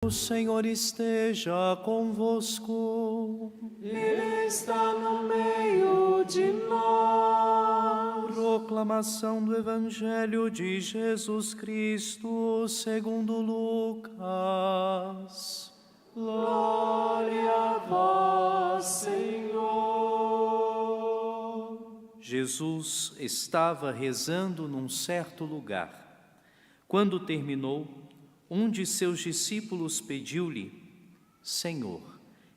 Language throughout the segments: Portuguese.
O Senhor esteja convosco. Ele está no meio de nós. Proclamação do Evangelho de Jesus Cristo segundo Lucas. Glória a vós, Senhor. Jesus estava rezando num certo lugar. Quando terminou, um de seus discípulos pediu-lhe: Senhor,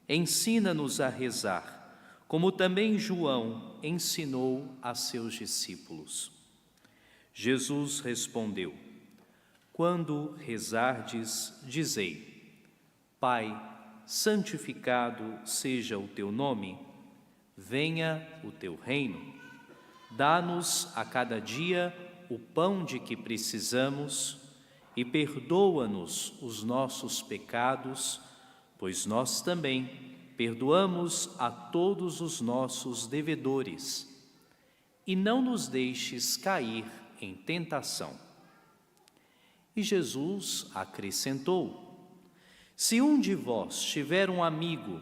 ensina-nos a rezar, como também João ensinou a seus discípulos. Jesus respondeu: Quando rezardes, dizei: Pai, santificado seja o teu nome, venha o teu reino. Dá-nos a cada dia o pão de que precisamos e perdoa-nos os nossos pecados, pois nós também perdoamos a todos os nossos devedores. E não nos deixes cair em tentação. E Jesus acrescentou: Se um de vós tiver um amigo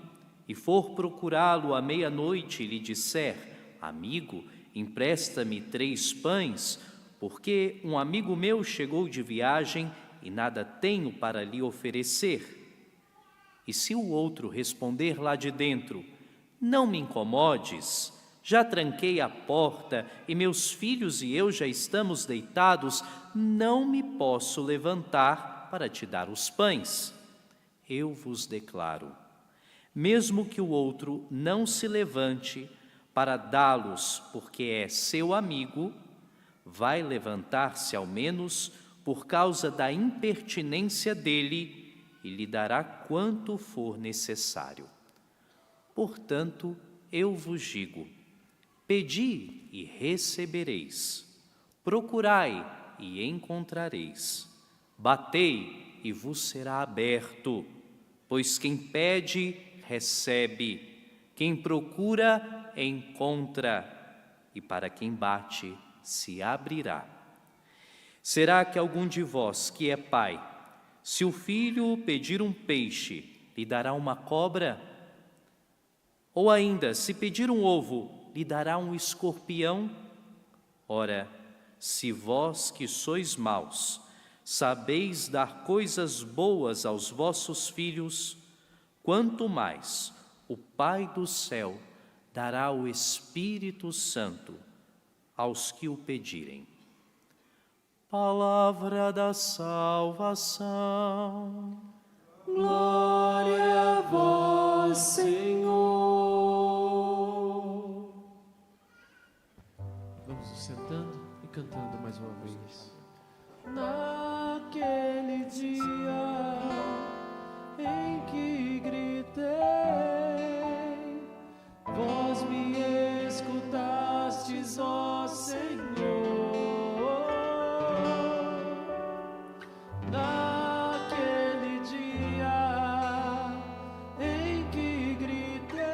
e for procurá-lo à meia-noite e lhe disser: Amigo, empresta-me 3 pães, porque um amigo meu chegou de viagem e nada tenho para lhe oferecer. E se o outro responder lá de dentro: Não me incomodes, já tranquei a porta e meus filhos e eu já estamos deitados, não me posso levantar para te dar os pães. Eu vos declaro, mesmo que o outro não se levante para dá-los porque é seu amigo, vai levantar-se ao menos por causa da impertinência dele e lhe dará quanto for necessário. Portanto, eu vos digo: pedi e recebereis, procurai e encontrareis, batei e vos será aberto. Pois quem pede, recebe, quem procura, encontra, e para quem bate, se abrirá. Será que algum de vós que é pai, se o filho pedir um peixe, lhe dará uma cobra? Ou ainda, se pedir um ovo, lhe dará um escorpião? Ora, se vós que sois maus, sabeis dar coisas boas aos vossos filhos, quanto mais o Pai do céu dará o Espírito Santo aos que o pedirem. Palavra da salvação. Glória a vós, Senhor. Vamos nos sentando e cantando mais uma vez. Naquele dia em que gritei, vós me escutastes, ó Senhor. Naquele dia em que gritei,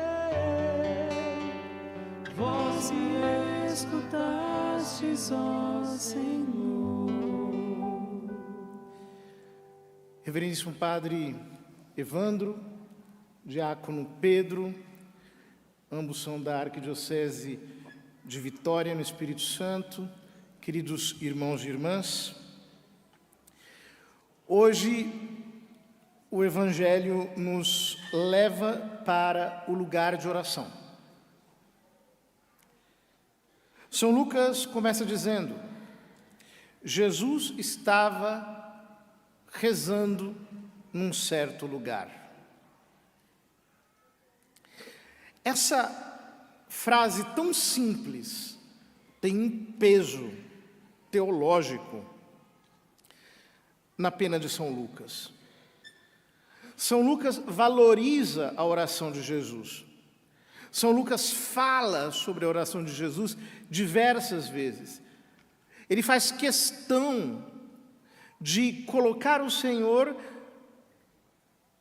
vós me escutastes, ó Senhor. Reverendíssimo Padre Evandro, Diácono Pedro, ambos são da Arquidiocese de Vitória, no Espírito Santo, queridos irmãos e irmãs, hoje o Evangelho nos leva para o lugar de oração. São Lucas começa dizendo: Jesus estava rezando num certo lugar. Essa frase tão simples tem um peso teológico na pena de São Lucas. São Lucas valoriza a oração de Jesus. São Lucas fala sobre a oração de Jesus diversas vezes. Ele faz questão de colocar o Senhor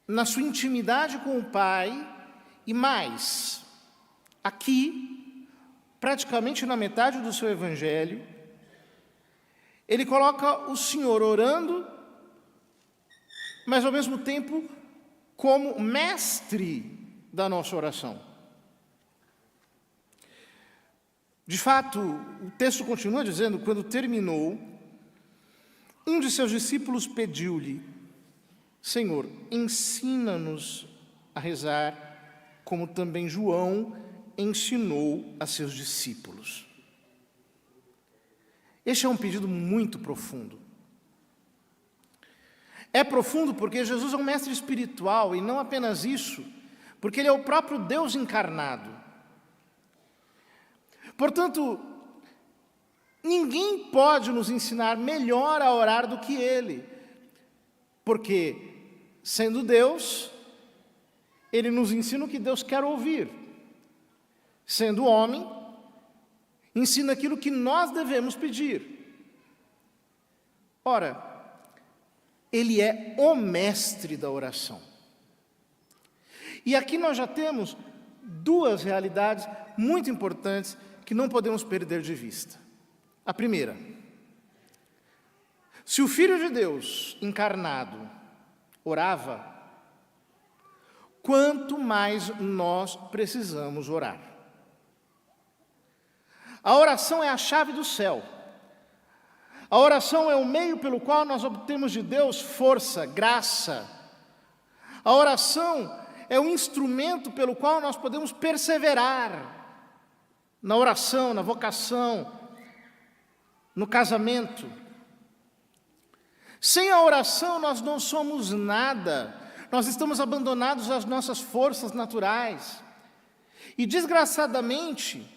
na sua intimidade com o Pai e mais, aqui, praticamente na metade do seu Evangelho, ele coloca o Senhor orando mas ao mesmo tempo como mestre da nossa oração. De fato, o texto continua dizendo: quando terminou, um de seus discípulos pediu-lhe: Senhor, ensina-nos a rezar, como também João ensinou a seus discípulos. Este é um pedido muito profundo. É profundo porque Jesus é um mestre espiritual, e não apenas isso, porque Ele é o próprio Deus encarnado. Portanto, ninguém pode nos ensinar melhor a orar do que Ele, porque, sendo Deus, Ele nos ensina o que Deus quer ouvir. Sendo homem, ensina aquilo que nós devemos pedir. Ora, Ele é o mestre da oração. E aqui nós já temos duas realidades muito importantes que não podemos perder de vista. A primeira: se o Filho de Deus encarnado orava, quanto mais nós precisamos orar. A oração é a chave do céu. A oração é o meio pelo qual nós obtemos de Deus força, graça. A oração é o instrumento pelo qual nós podemos perseverar na oração, na vocação, no casamento. Sem a oração nós não somos nada, nós estamos abandonados às nossas forças naturais. E desgraçadamente,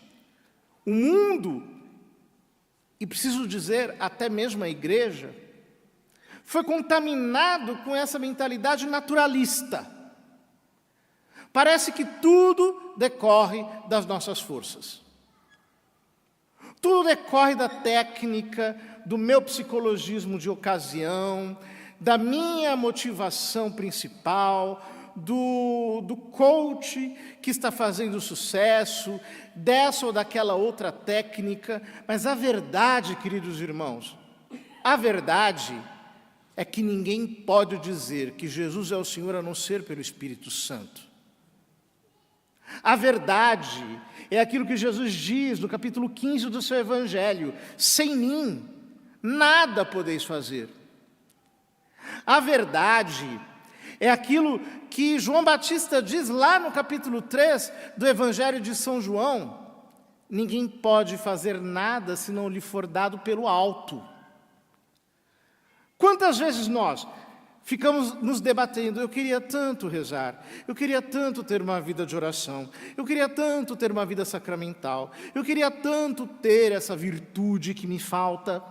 o mundo, e preciso dizer, até mesmo a igreja, foi contaminado com essa mentalidade naturalista. Parece que tudo decorre das nossas forças. Tudo decorre da técnica, do meu psicologismo de ocasião, da minha motivação principal, do coach que está fazendo sucesso, dessa ou daquela outra técnica. Mas a verdade, queridos irmãos, a verdade é que ninguém pode dizer que Jesus é o Senhor a não ser pelo Espírito Santo. A verdade é aquilo que Jesus diz no capítulo 15 do seu Evangelho: sem mim, nada podeis fazer. A verdade é aquilo que João Batista diz lá no capítulo 3 do Evangelho de São João: ninguém pode fazer nada se não lhe for dado pelo alto. Quantas vezes nós ficamos nos debatendo: eu queria tanto rezar, eu queria tanto ter uma vida de oração, eu queria tanto ter uma vida sacramental, eu queria tanto ter essa virtude que me falta.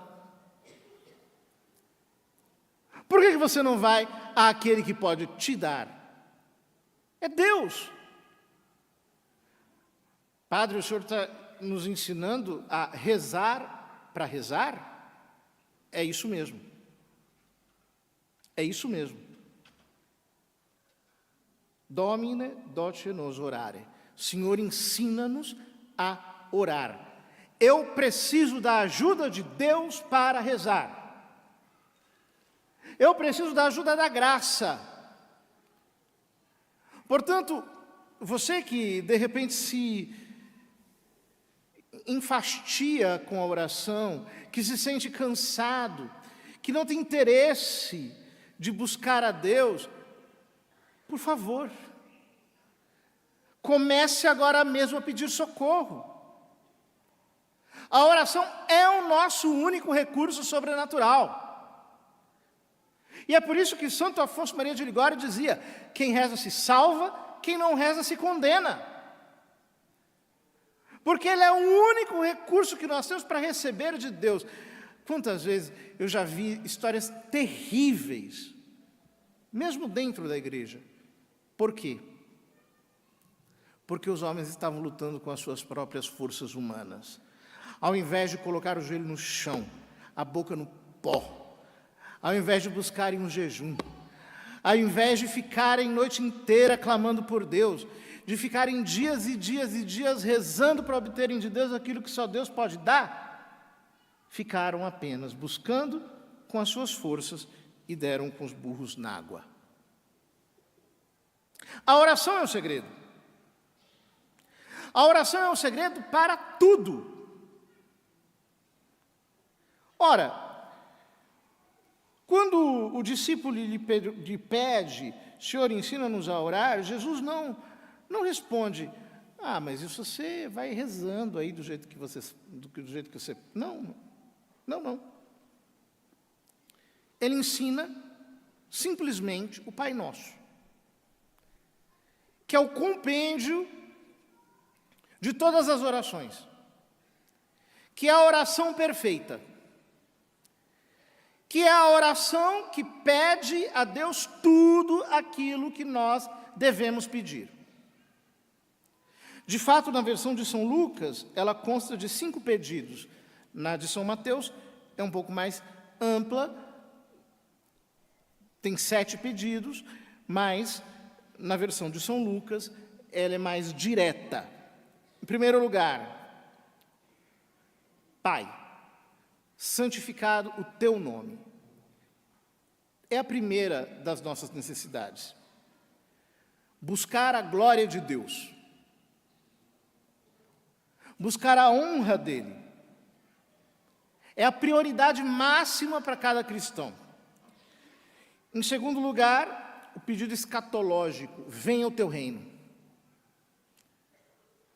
Por que você não vai àquele que pode te dar? É Deus. Padre, o senhor está nos ensinando a rezar para rezar? É isso mesmo. É isso mesmo. Domine, doce nos orare. Senhor, ensina-nos a orar. Eu preciso da ajuda de Deus para rezar. Eu preciso da ajuda da graça. Portanto, você que de repente se enfastia com a oração, que se sente cansado, que não tem interesse de buscar a Deus, por favor, comece agora mesmo a pedir socorro. A oração é o nosso único recurso sobrenatural. E é por isso que Santo Afonso Maria de Ligório dizia: quem reza se salva, quem não reza se condena. Porque ele é o único recurso que nós temos para receber de Deus. Quantas vezes eu já vi histórias terríveis, mesmo dentro da igreja. Por quê? Porque os homens estavam lutando com as suas próprias forças humanas. Ao invés de colocar o joelho no chão, a boca no pó, ao invés de buscarem um jejum, ao invés de ficarem noite inteira clamando por Deus, de ficarem dias e dias e dias rezando para obterem de Deus aquilo que só Deus pode dar, ficaram apenas buscando com as suas forças e deram com os burros na água. A oração é o segredo. A oração é o segredo para tudo. Ora, quando o discípulo lhe pede, Senhor, ensina-nos a orar, Jesus não responde, mas isso você vai rezando aí do jeito que você... Não. Ele ensina simplesmente o Pai Nosso, que é o compêndio de todas as orações, que é a oração perfeita, que é a oração que pede a Deus tudo aquilo que nós devemos pedir. De fato, na versão de São Lucas, ela consta de 5 pedidos. Na de São Mateus, é um pouco mais ampla, tem 7 pedidos, mas na versão de São Lucas, ela é mais direta. Em primeiro lugar, Pai, santificado o teu nome. É a primeira das nossas necessidades. Buscar a glória de Deus. Buscar a honra dele. É a prioridade máxima para cada cristão. Em segundo lugar, o pedido escatológico, venha o teu reino.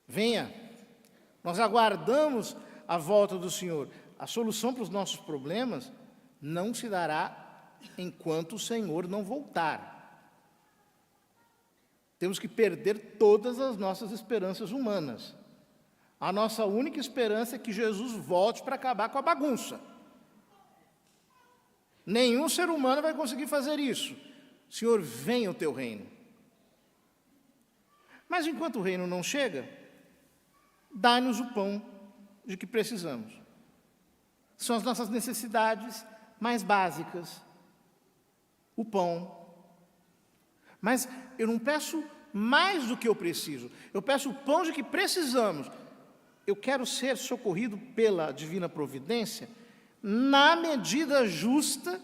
Venha. Nós aguardamos a volta do Senhor. A solução para os nossos problemas não se dará enquanto o Senhor não voltar. Temos que perder todas as nossas esperanças humanas. A nossa única esperança é que Jesus volte para acabar com a bagunça. Nenhum ser humano vai conseguir fazer isso. Senhor, venha o teu reino. Mas enquanto o reino não chega, dá-nos o pão de que precisamos. São as nossas necessidades mais básicas. O pão. Mas eu não peço mais do que eu preciso. Eu peço o pão de que precisamos. Eu quero ser socorrido pela divina providência na medida justa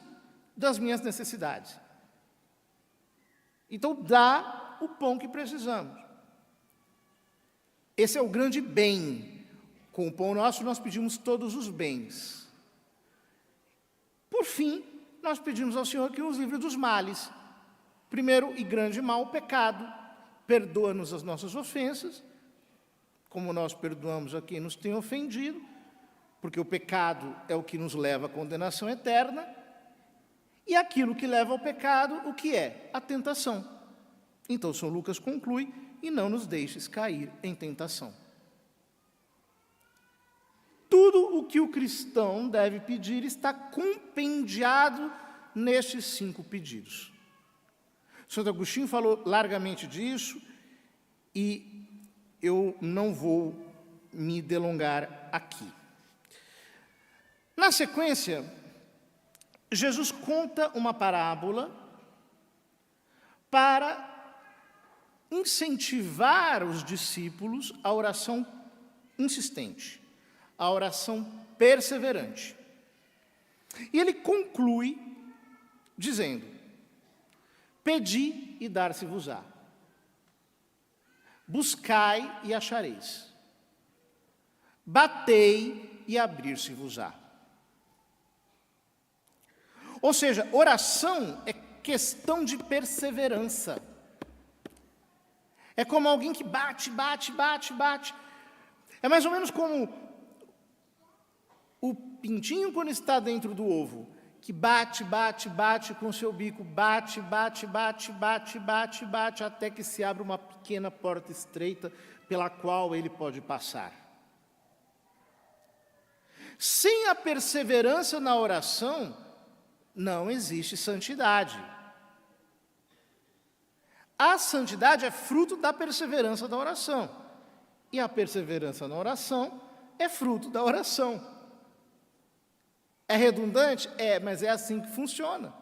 das minhas necessidades. Então, dá o pão que precisamos. Esse é o grande bem. Com o pão nosso, nós pedimos todos os bens. Por fim, nós pedimos ao Senhor que nos livre dos males. Primeiro e grande mal, o pecado. Perdoa-nos as nossas ofensas, como nós perdoamos a quem nos tem ofendido, porque o pecado é o que nos leva à condenação eterna, e aquilo que leva ao pecado, o que é? A tentação. Então, São Lucas conclui, e não nos deixes cair em tentação. Tudo o que o cristão deve pedir está compendiado nestes 5 pedidos. Santo Agostinho falou largamente disso, e eu não vou me delongar aqui. Na sequência, Jesus conta uma parábola para incentivar os discípulos à oração insistente, à oração perseverante. E ele conclui dizendo: pedi e dar-se-vos-á. Buscai e achareis. Batei e abrir-se-vos-á. Ou seja, oração é questão de perseverança. É como alguém que bate. É mais ou menos como o pintinho quando está dentro do ovo, que bate com o seu bico, bate, até que se abre uma pequena porta estreita pela qual ele pode passar. Sem a perseverança na oração, não existe santidade. A santidade é fruto da perseverança da oração. E a perseverança na oração é fruto da oração. É redundante? É, mas é assim que funciona.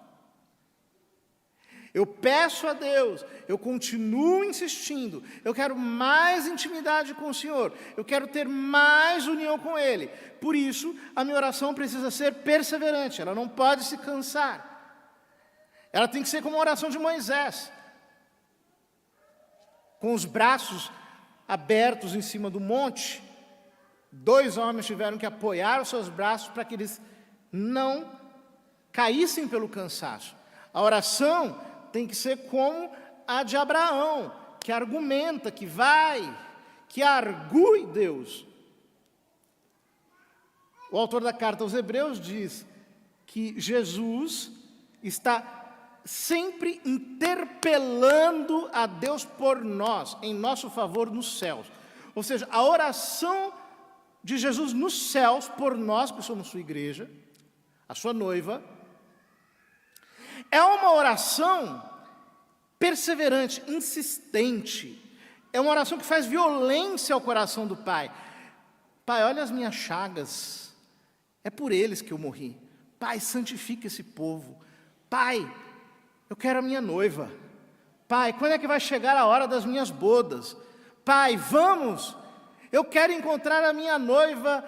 Eu peço a Deus, eu continuo insistindo, eu quero mais intimidade com o Senhor, eu quero ter mais união com Ele. Por isso, a minha oração precisa ser perseverante, ela não pode se cansar. Ela tem que ser como a oração de Moisés, com os braços abertos em cima do monte. 2 homens tiveram que apoiar os seus braços para que eles não caíssem pelo cansaço. A oração tem que ser como a de Abraão, que argumenta, que vai, que argue Deus. O autor da carta aos Hebreus diz que Jesus está sempre interpelando a Deus por nós, em nosso favor nos céus. Ou seja, a oração de Jesus nos céus por nós, que somos sua igreja, a sua noiva, é uma oração perseverante, insistente. É uma oração que faz violência ao coração do Pai. Pai, olha as minhas chagas, é por eles que eu morri. Pai, santifica esse povo. Pai, eu quero a minha noiva. Pai, quando é que vai chegar a hora das minhas bodas? Pai, vamos! Eu quero encontrar a minha noiva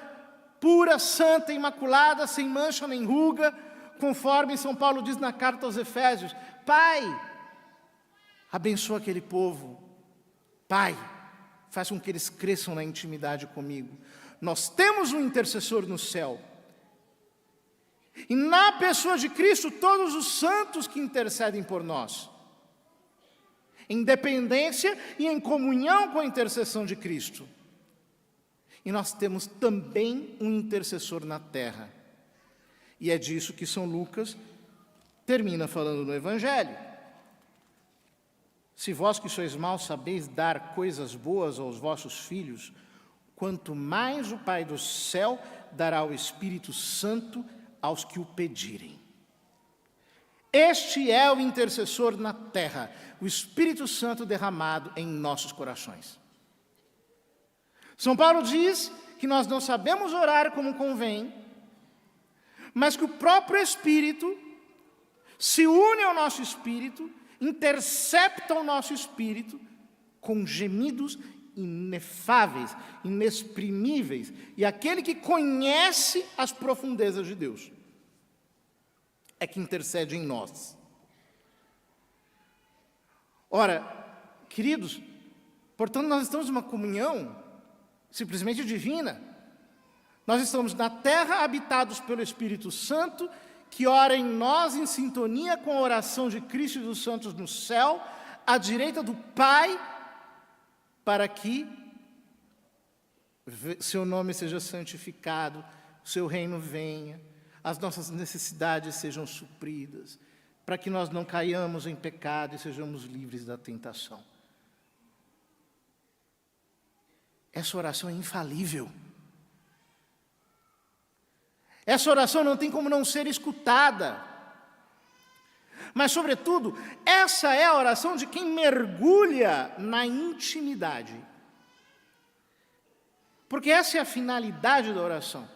pura, santa, imaculada, sem mancha nem ruga, conforme São Paulo diz na carta aos Efésios. Pai, abençoa aquele povo. Pai, faz com que eles cresçam na intimidade comigo. Nós temos um intercessor no céu. E na pessoa de Cristo, todos os santos que intercedem por nós, em dependência e em comunhão com a intercessão de Cristo. E nós temos também um intercessor na terra. E é disso que São Lucas termina falando no Evangelho. Se vós que sois maus sabeis dar coisas boas aos vossos filhos, quanto mais o Pai do céu dará o Espírito Santo aos que o pedirem. Este é o intercessor na terra, o Espírito Santo derramado em nossos corações. São Paulo diz que nós não sabemos orar como convém, mas que o próprio Espírito se une ao nosso espírito, intercepta o nosso espírito com gemidos inefáveis, inexprimíveis, e aquele que conhece as profundezas de Deus é que intercede em nós. Ora, queridos, portanto nós estamos numa comunhão simplesmente divina. Nós estamos na terra habitados pelo Espírito Santo, que ora em nós em sintonia com a oração de Cristo e dos santos no céu, à direita do Pai, para que seu nome seja santificado, seu reino venha, as nossas necessidades sejam supridas, para que nós não caiamos em pecado e sejamos livres da tentação. Essa oração é infalível. Essa oração não tem como não ser escutada. Mas, sobretudo, essa é a oração de quem mergulha na intimidade. Porque essa é a finalidade da oração.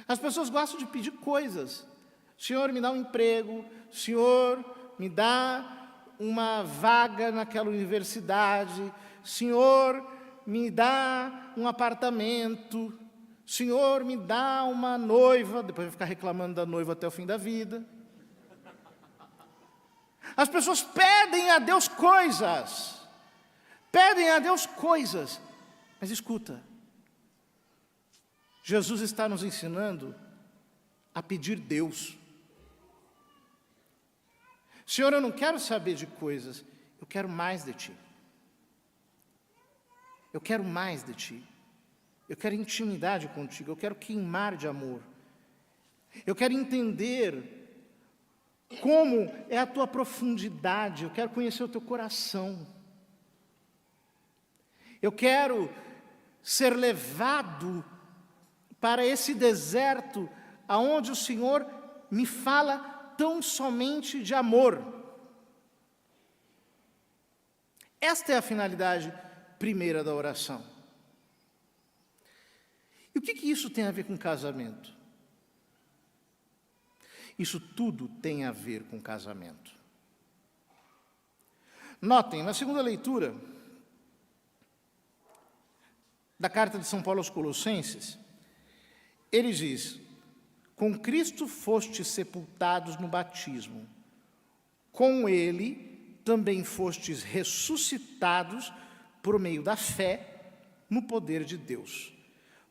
As pessoas gostam de pedir coisas. Senhor, me dá um emprego. Senhor, me dá uma vaga naquela universidade. Senhor, me dá um apartamento. Senhor, me dá uma noiva. Depois vai ficar reclamando da noiva até o fim da vida. As pessoas pedem a Deus coisas. Pedem a Deus coisas. Mas escuta, Jesus está nos ensinando a pedir Deus. Senhor, eu não quero saber de coisas, eu quero mais de Ti. Eu quero mais de Ti. Eu quero intimidade contigo, eu quero queimar de amor. Eu quero entender como é a tua profundidade, eu quero conhecer o teu coração. Eu quero ser levado para esse deserto aonde o Senhor me fala tão somente de amor. Esta é a finalidade primeira da oração. E o que isso tem a ver com casamento? Isso tudo tem a ver com casamento. Notem, na segunda leitura da carta de São Paulo aos Colossenses, ele diz: com Cristo fostes sepultados no batismo, com ele também fostes ressuscitados por meio da fé no poder de Deus.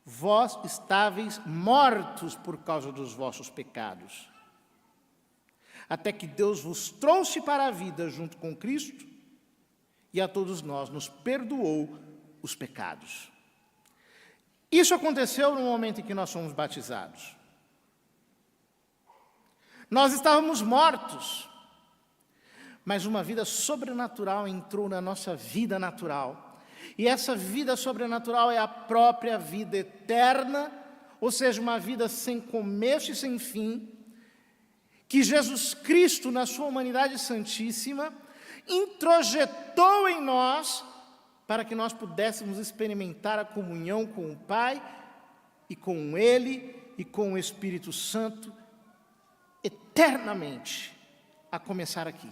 Vós estáveis mortos por causa dos vossos pecados, até que Deus vos trouxe para a vida junto com Cristo, e a todos nós nos perdoou os pecados. Isso aconteceu no momento em que nós fomos batizados. Nós estávamos mortos, mas uma vida sobrenatural entrou na nossa vida natural. E essa vida sobrenatural é a própria vida eterna, ou seja, uma vida sem começo e sem fim, que Jesus Cristo, na sua humanidade santíssima, introjetou em nós para que nós pudéssemos experimentar a comunhão com o Pai e com Ele e com o Espírito Santo eternamente, a começar aqui.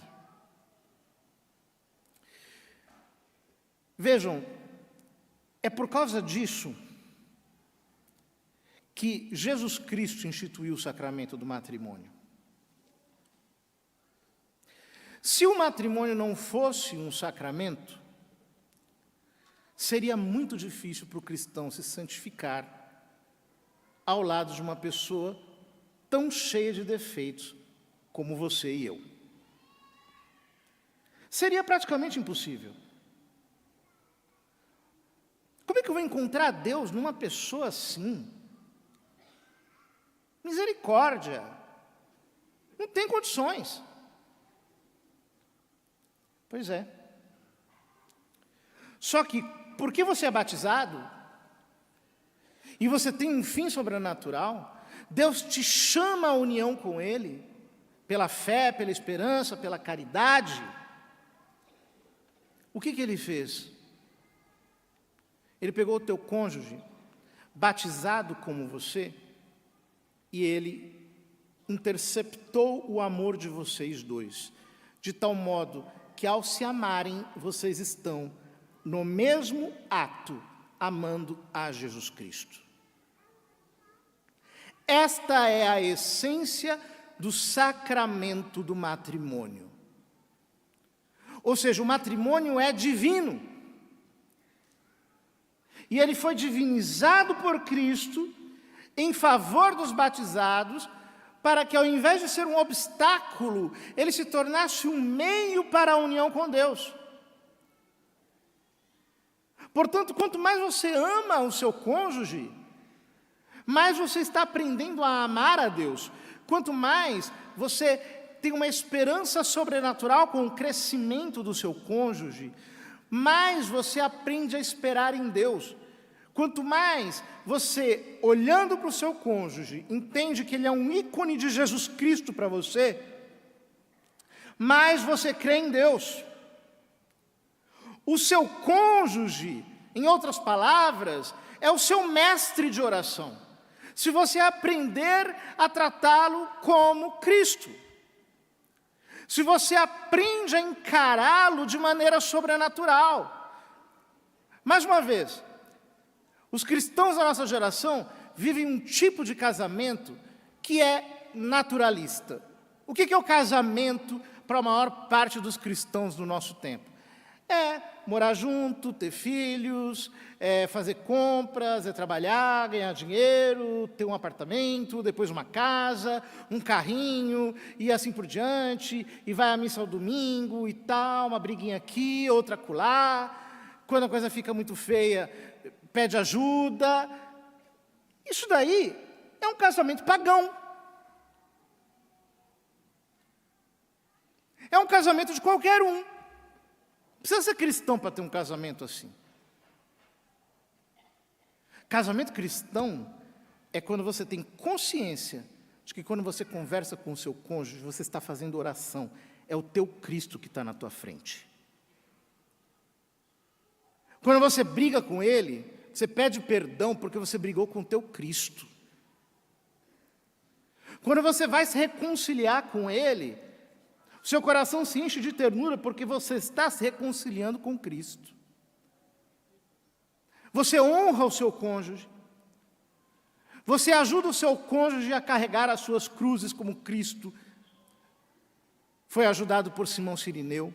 Vejam, é por causa disso que Jesus Cristo instituiu o sacramento do matrimônio. Se o matrimônio não fosse um sacramento, seria muito difícil para o cristão se santificar ao lado de uma pessoa tão cheia de defeitos como você e eu. Seria praticamente impossível. Como é que eu vou encontrar Deus numa pessoa assim? Misericórdia! Não tem condições. Pois é. Só que, porque você é batizado, e você tem um fim sobrenatural, Deus te chama à união com Ele, pela fé, pela esperança, pela caridade. O que Ele fez? Ele pegou o teu cônjuge, batizado como você, e Ele interceptou o amor de vocês dois, de tal modo que ao se amarem, vocês estão no mesmo ato, amando a Jesus Cristo. Esta é a essência do sacramento do matrimônio. Ou seja, o matrimônio é divino. E ele foi divinizado por Cristo em favor dos batizados, para que ao invés de ser um obstáculo, ele se tornasse um meio para a união com Deus. Portanto, quanto mais você ama o seu cônjuge, mais você está aprendendo a amar a Deus. Quanto mais você tem uma esperança sobrenatural com o crescimento do seu cônjuge, mais você aprende a esperar em Deus. Quanto mais você, olhando para o seu cônjuge, entende que ele é um ícone de Jesus Cristo para você, mais você crê em Deus. O seu cônjuge, em outras palavras, é o seu mestre de oração. Se você aprender a tratá-lo como Cristo, se você aprende a encará-lo de maneira sobrenatural. Mais uma vez, os cristãos da nossa geração vivem um tipo de casamento que é naturalista. O que é o casamento para a maior parte dos cristãos do nosso tempo? É morar junto, ter filhos, é fazer compras, é trabalhar, ganhar dinheiro, ter um apartamento, depois uma casa, um carrinho, e assim por diante, e vai à missa ao domingo e tal, uma briguinha aqui, outra acolá. Quando a coisa fica muito feia, pede ajuda. Isso daí é um casamento pagão. É um casamento de qualquer um. Não precisa ser cristão para ter um casamento assim. Casamento cristão é quando você tem consciência de que quando você conversa com o seu cônjuge, você está fazendo oração. É o teu Cristo que está na tua frente. Quando você briga com ele, você pede perdão porque você brigou com o teu Cristo. Quando você vai se reconciliar com ele, o seu coração se enche de ternura porque você está se reconciliando com Cristo. Você honra o seu cônjuge. Você ajuda o seu cônjuge a carregar as suas cruzes como Cristo foi ajudado por Simão Cirineu.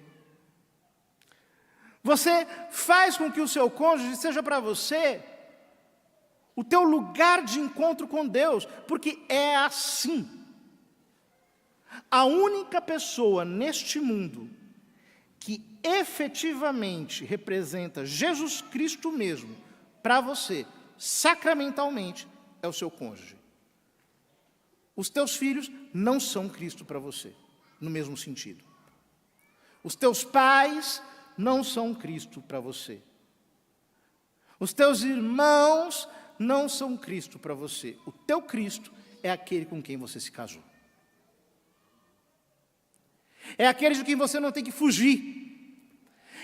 Você faz com que o seu cônjuge seja para você o teu lugar de encontro com Deus, porque é assim. A única pessoa neste mundo que efetivamente representa Jesus Cristo mesmo para você, sacramentalmente, é o seu cônjuge. Os teus filhos não são Cristo para você, no mesmo sentido. Os teus pais não são Cristo para você. Os teus irmãos não são Cristo para você. O teu Cristo é aquele com quem você se casou. É aquele de quem você não tem que fugir.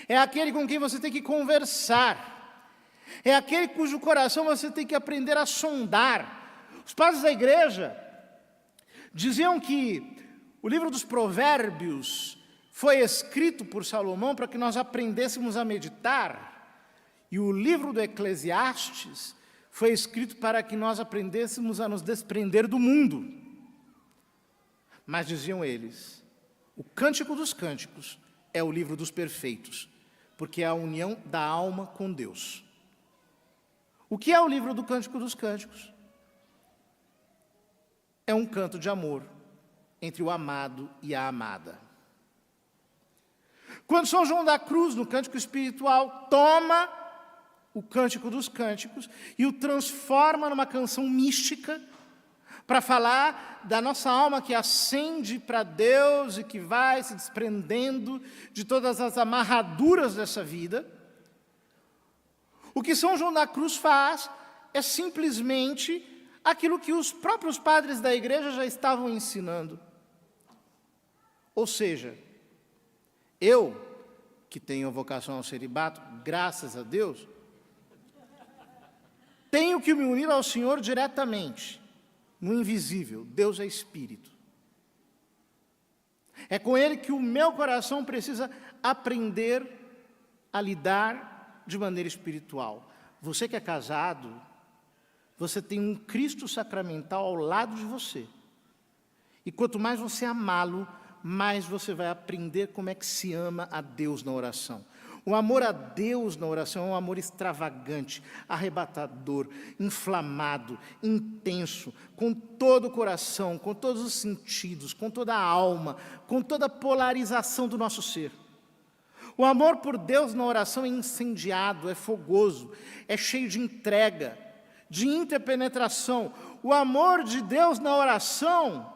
É aquele com quem você tem que conversar. É aquele cujo coração você tem que aprender a sondar. Os padres da igreja diziam que o livro dos Provérbios foi escrito por Salomão para que nós aprendêssemos a meditar, e o livro do Eclesiastes foi escrito para que nós aprendêssemos a nos desprender do mundo. Mas diziam eles, o Cântico dos Cânticos é o livro dos perfeitos, porque é a união da alma com Deus. O que é o livro do Cântico dos Cânticos? É um canto de amor entre o amado e a amada. Quando São João da Cruz, no Cântico Espiritual, toma o Cântico dos Cânticos e o transforma numa canção mística, para falar da nossa alma que ascende para Deus e que vai se desprendendo de todas as amarraduras dessa vida, o que São João da Cruz faz é simplesmente aquilo que os próprios padres da igreja já estavam ensinando. Ou seja, eu, que tenho vocação ao celibato, graças a Deus, tenho que me unir ao Senhor diretamente, no invisível. Deus é Espírito. É com Ele que o meu coração precisa aprender a lidar de maneira espiritual. Você que é casado, você tem um Cristo sacramental ao lado de você. E quanto mais você amá-lo, mais você vai aprender como é que se ama a Deus na oração. O amor a Deus na oração é um amor extravagante, arrebatador, inflamado, intenso, com todo o coração, com todos os sentidos, com toda a alma, com toda a polarização do nosso ser. O amor por Deus na oração é incendiado, é fogoso, é cheio de entrega, de interpenetração. O amor de Deus na oração,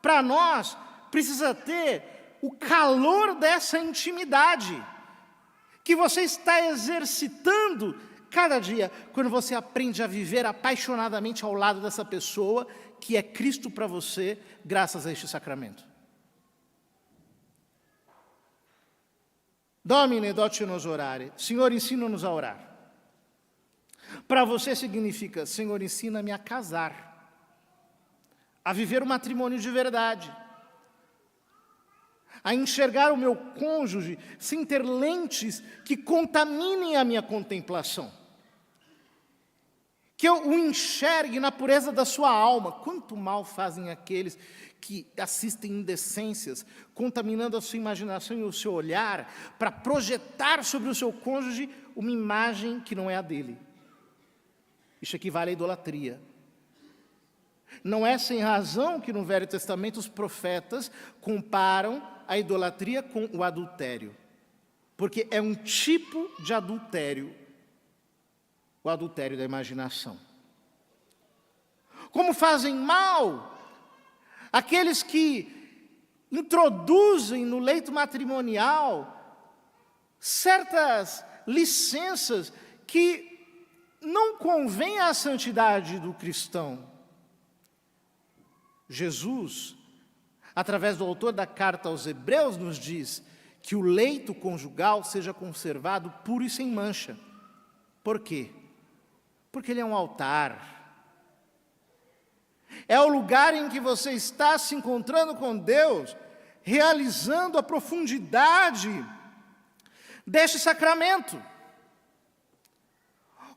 para nós, precisa ter o calor dessa intimidade que você está exercitando cada dia, quando você aprende a viver apaixonadamente ao lado dessa pessoa que é Cristo para você, graças a este sacramento. Domine, doce-nos orare. Senhor, ensina-nos a orar. Para você significa, Senhor, ensina-me a casar, a viver o matrimônio de verdade, a enxergar o meu cônjuge sem ter lentes que contaminem a minha contemplação. Que eu o enxergue na pureza da sua alma. Quanto mal fazem aqueles que assistem indecências, contaminando a sua imaginação e o seu olhar, para projetar sobre o seu cônjuge uma imagem que não é a dele. Isso equivale à idolatria. Não é sem razão que no Velho Testamento os profetas comparam a idolatria com o adultério, porque é um tipo de adultério, o adultério da imaginação. Como fazem mal aqueles que introduzem no leito matrimonial certas licenças que não convêm à santidade do cristão. Jesus, através do autor da carta aos Hebreus, nos diz que o leito conjugal seja conservado puro e sem mancha. Por quê? Porque ele é um altar. É o lugar em que você está se encontrando com Deus, realizando a profundidade deste sacramento.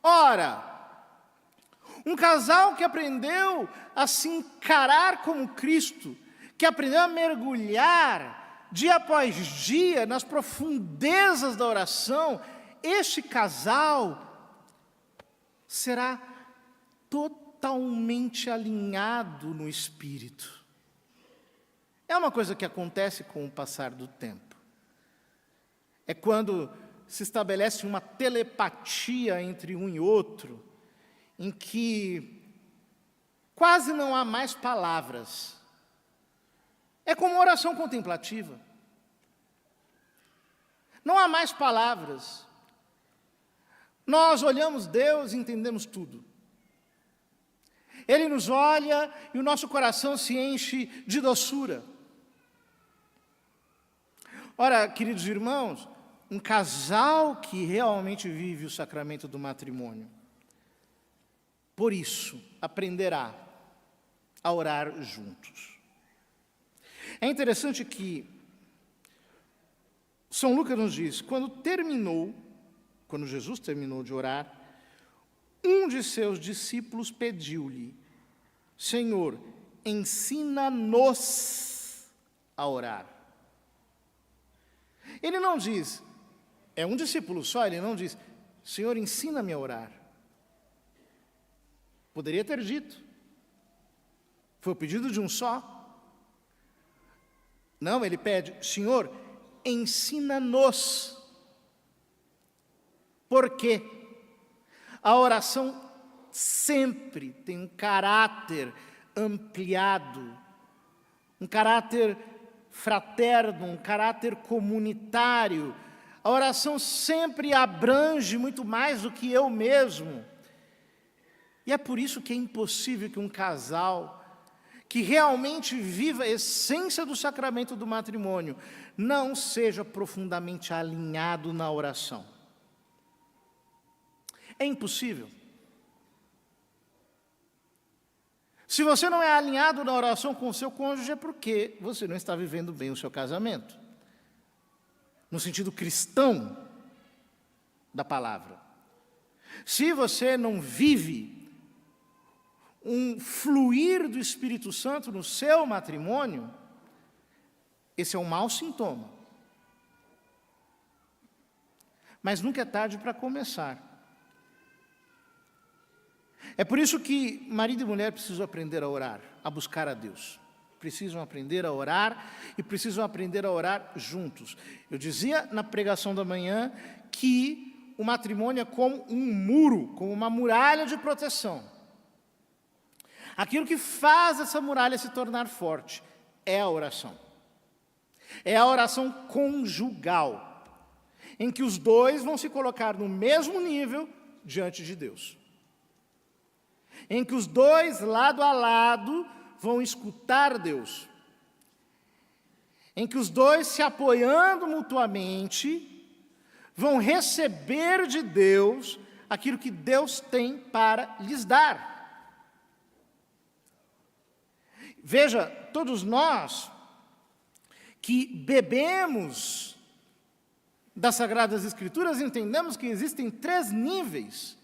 Ora, um casal que aprendeu a se encarar como Cristo, que aprendeu a mergulhar dia após dia, nas profundezas da oração, este casal será totalmente alinhado no espírito. É uma coisa que acontece com o passar do tempo. É quando se estabelece uma telepatia entre um e outro, em que quase não há mais palavras. É como uma oração contemplativa. Não há mais palavras. Nós olhamos Deus e entendemos tudo. Ele nos olha e o nosso coração se enche de doçura. Ora, queridos irmãos, um casal que realmente vive o sacramento do matrimônio, por isso, aprenderá a orar juntos. É interessante que São Lucas nos diz, quando Jesus terminou de orar, um de seus discípulos pediu-lhe: Senhor, ensina-nos a orar. Ele não diz, é um discípulo só, ele não diz, Senhor, ensina-me a orar. Poderia ter dito. Foi o pedido de um só. Não, ele pede, Senhor, ensina-nos. Por quê? A oração sempre tem um caráter ampliado, um caráter fraterno, um caráter comunitário. A oração sempre abrange muito mais do que eu mesmo. E é por isso que é impossível que um casal que realmente viva a essência do sacramento do matrimônio não seja profundamente alinhado na oração. É impossível. Se você não é alinhado na oração com o seu cônjuge, é porque você não está vivendo bem o seu casamento. No sentido cristão da palavra. Se você não vive um fluir do Espírito Santo no seu matrimônio, esse é um mau sintoma. Mas nunca é tarde para começar. É por isso que marido e mulher precisam aprender a orar, a buscar a Deus. Precisam aprender a orar e precisam aprender a orar juntos. Eu dizia na pregação da manhã que o matrimônio é como um muro, como uma muralha de proteção. Aquilo que faz essa muralha se tornar forte é a oração. É a oração conjugal, em que os dois vão se colocar no mesmo nível diante de Deus. Em que os dois, lado a lado, vão escutar Deus. Em que os dois, se apoiando mutuamente, vão receber de Deus aquilo que Deus tem para lhes dar. Veja, todos nós que bebemos das Sagradas Escrituras, entendemos que existem 3 níveis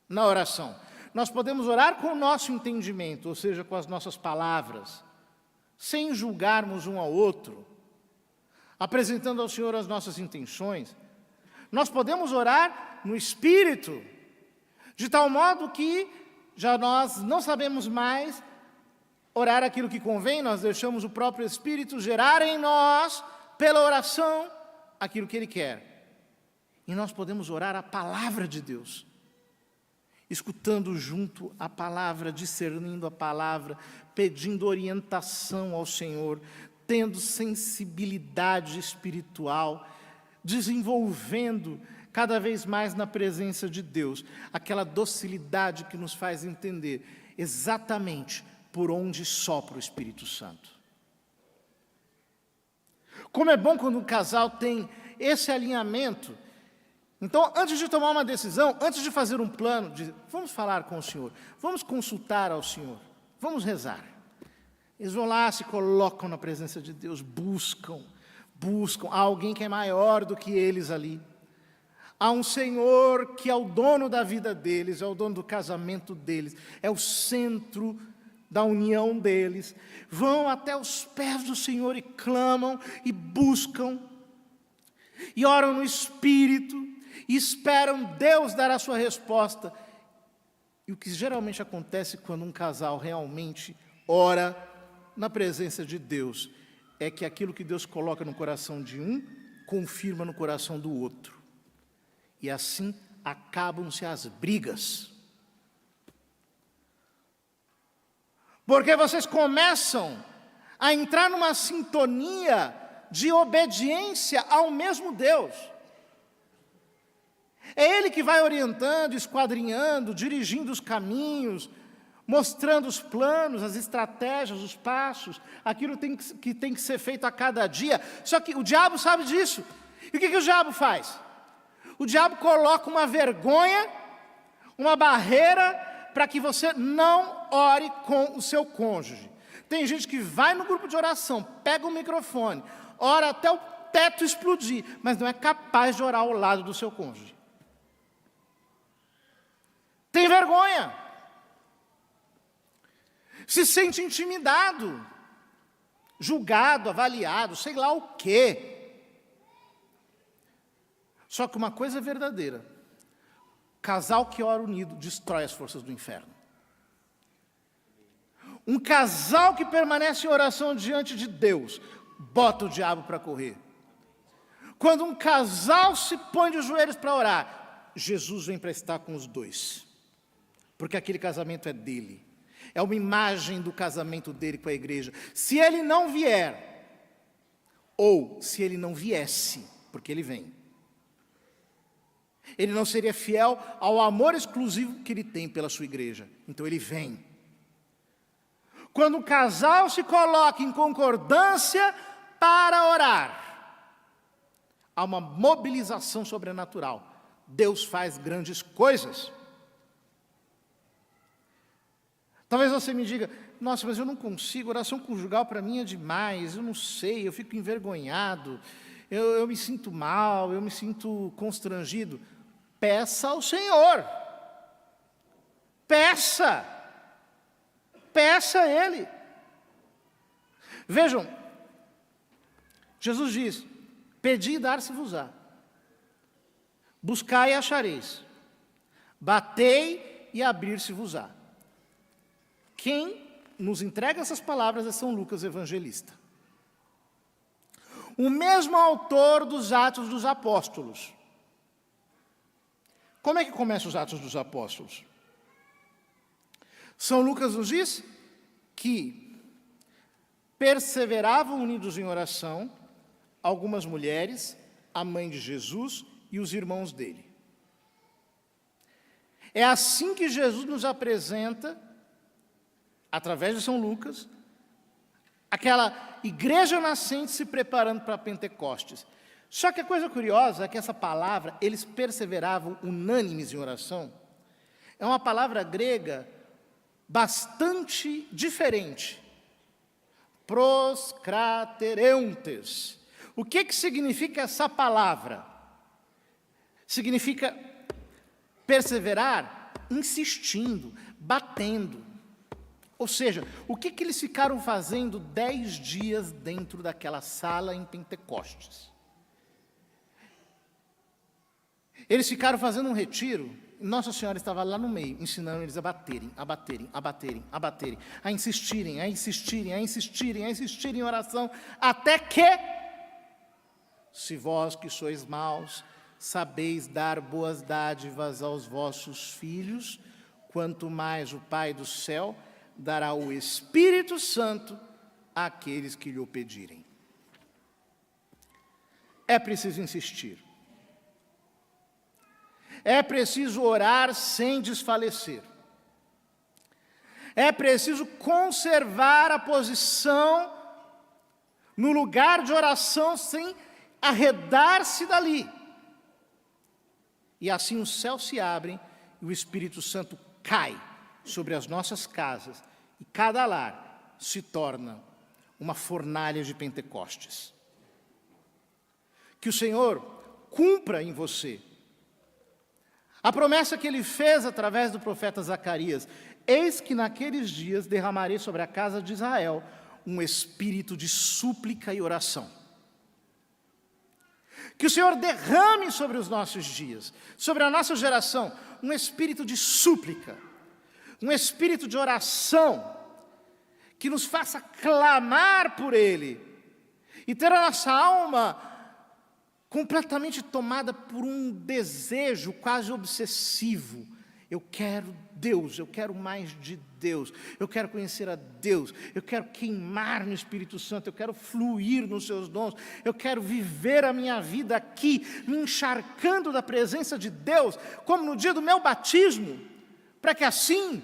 na oração. Nós podemos orar com o nosso entendimento, ou seja, com as nossas palavras, sem julgarmos um ao outro, apresentando ao Senhor as nossas intenções. Nós podemos orar no Espírito, de tal modo que já nós não sabemos mais orar aquilo que convém, nós deixamos o próprio Espírito gerar em nós, pela oração, aquilo que Ele quer. E nós podemos orar a palavra de Deus, escutando junto a palavra, discernindo a palavra, pedindo orientação ao Senhor, tendo sensibilidade espiritual, desenvolvendo cada vez mais na presença de Deus, aquela docilidade que nos faz entender exatamente por onde sopra o Espírito Santo. Como é bom quando um casal tem esse alinhamento. Então, antes de tomar uma decisão, antes de fazer um plano, vamos falar com o Senhor, vamos consultar ao Senhor, vamos rezar. Eles vão lá, se colocam na presença de Deus, buscam há alguém que é maior do que eles ali. Há um Senhor que é o dono da vida deles, é o dono do casamento deles, é o centro da união deles, vão até os pés do Senhor e clamam e buscam, e oram no Espírito, e esperam Deus dar a sua resposta. E o que geralmente acontece quando um casal realmente ora na presença de Deus, é que aquilo que Deus coloca no coração de um, confirma no coração do outro. E assim acabam-se as brigas. Porque vocês começam a entrar numa sintonia de obediência ao mesmo Deus. É Ele que vai orientando, esquadrinhando, dirigindo os caminhos, mostrando os planos, as estratégias, os passos, aquilo que tem que ser feito a cada dia. Só que o diabo sabe disso. E o que o diabo faz? O diabo coloca uma vergonha, uma barreira, para que você não ore com o seu cônjuge. Tem gente que vai no grupo de oração, pega o microfone, ora até o teto explodir, mas não é capaz de orar ao lado do seu cônjuge. Tem vergonha. Se sente intimidado, julgado, avaliado, sei lá o quê. Só que uma coisa é verdadeira: casal que ora unido destrói as forças do inferno. Um casal que permanece em oração diante de Deus, bota o diabo para correr. Quando um casal se põe de joelhos para orar, Jesus vem para estar com os dois. Porque aquele casamento é dele. É uma imagem do casamento dele com a igreja. Se ele não vier, ou se ele não viesse, porque ele vem, ele não seria fiel ao amor exclusivo que ele tem pela sua igreja. Então ele vem. Quando o casal se coloca em concordância para orar, há uma mobilização sobrenatural. Deus faz grandes coisas. Talvez você me diga: nossa, mas eu não consigo, oração conjugal para mim é demais, eu não sei, eu fico envergonhado, eu me sinto mal, eu me sinto constrangido. Peça ao Senhor. Peça. Peça a Ele. Vejam, Jesus diz: pedi e dar-se-vos-á. Buscai e achareis. Batei e abrir-se-vos-á. Quem nos entrega essas palavras é São Lucas Evangelista. O mesmo autor dos Atos dos Apóstolos. Como é que começa os Atos dos Apóstolos? São Lucas nos diz que perseveravam unidos em oração algumas mulheres, a mãe de Jesus e os irmãos dele. É assim que Jesus nos apresenta, através de São Lucas, aquela igreja nascente se preparando para Pentecostes. Só que a coisa curiosa é que essa palavra, eles perseveravam unânimes em oração, é uma palavra grega bastante diferente. Proskratereuntes. O que significa essa palavra? Significa perseverar insistindo, batendo. Ou seja, o que eles ficaram fazendo 10 dias dentro daquela sala em Pentecostes? Eles ficaram fazendo um retiro, e Nossa Senhora estava lá no meio, ensinando eles a baterem, a baterem, a baterem, a baterem, a insistirem, a insistirem, a insistirem, a insistirem em oração, até que, se vós que sois maus, sabeis dar boas dádivas aos vossos filhos, quanto mais o Pai do céu dará o Espírito Santo àqueles que lhe o pedirem. É preciso insistir. É preciso orar sem desfalecer. É preciso conservar a posição no lugar de oração sem arredar-se dali. E assim os céus se abrem e o Espírito Santo cai sobre as nossas casas e cada lar se torna uma fornalha de Pentecostes. Que o Senhor cumpra em você a promessa que Ele fez através do profeta Zacarias: eis que naqueles dias derramarei sobre a casa de Israel um espírito de súplica e oração. Que o Senhor derrame sobre os nossos dias, sobre a nossa geração, um espírito de súplica, um espírito de oração, que nos faça clamar por Ele e ter a nossa alma completamente tomada por um desejo quase obsessivo. Eu quero Deus, eu quero mais de Deus, eu quero conhecer a Deus, eu quero queimar no Espírito Santo, eu quero fluir nos seus dons, eu quero viver a minha vida aqui, me encharcando da presença de Deus, como no dia do meu batismo, para que assim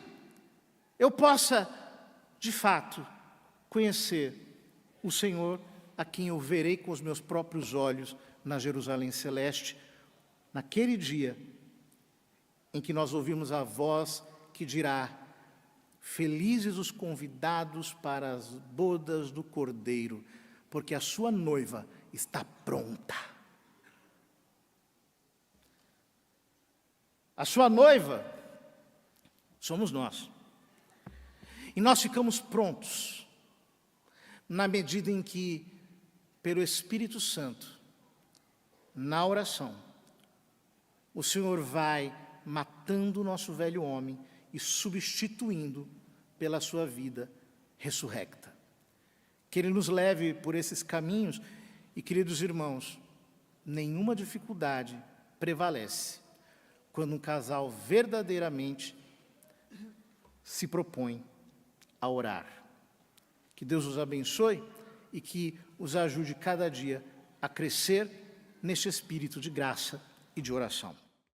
eu possa, de fato, conhecer o Senhor, a quem eu verei com os meus próprios olhos na Jerusalém Celeste, naquele dia em que nós ouvimos a voz que dirá: felizes os convidados para as bodas do Cordeiro, porque a sua noiva está pronta. A sua noiva somos nós. E nós ficamos prontos na medida em que, pelo Espírito Santo, na oração, o Senhor vai matando o nosso velho homem e substituindo pela sua vida ressurrecta. Que Ele nos leve por esses caminhos e, queridos irmãos, nenhuma dificuldade prevalece quando um casal verdadeiramente se propõe a orar. Que Deus os abençoe e que os ajude cada dia a crescer neste espírito de graça e de oração.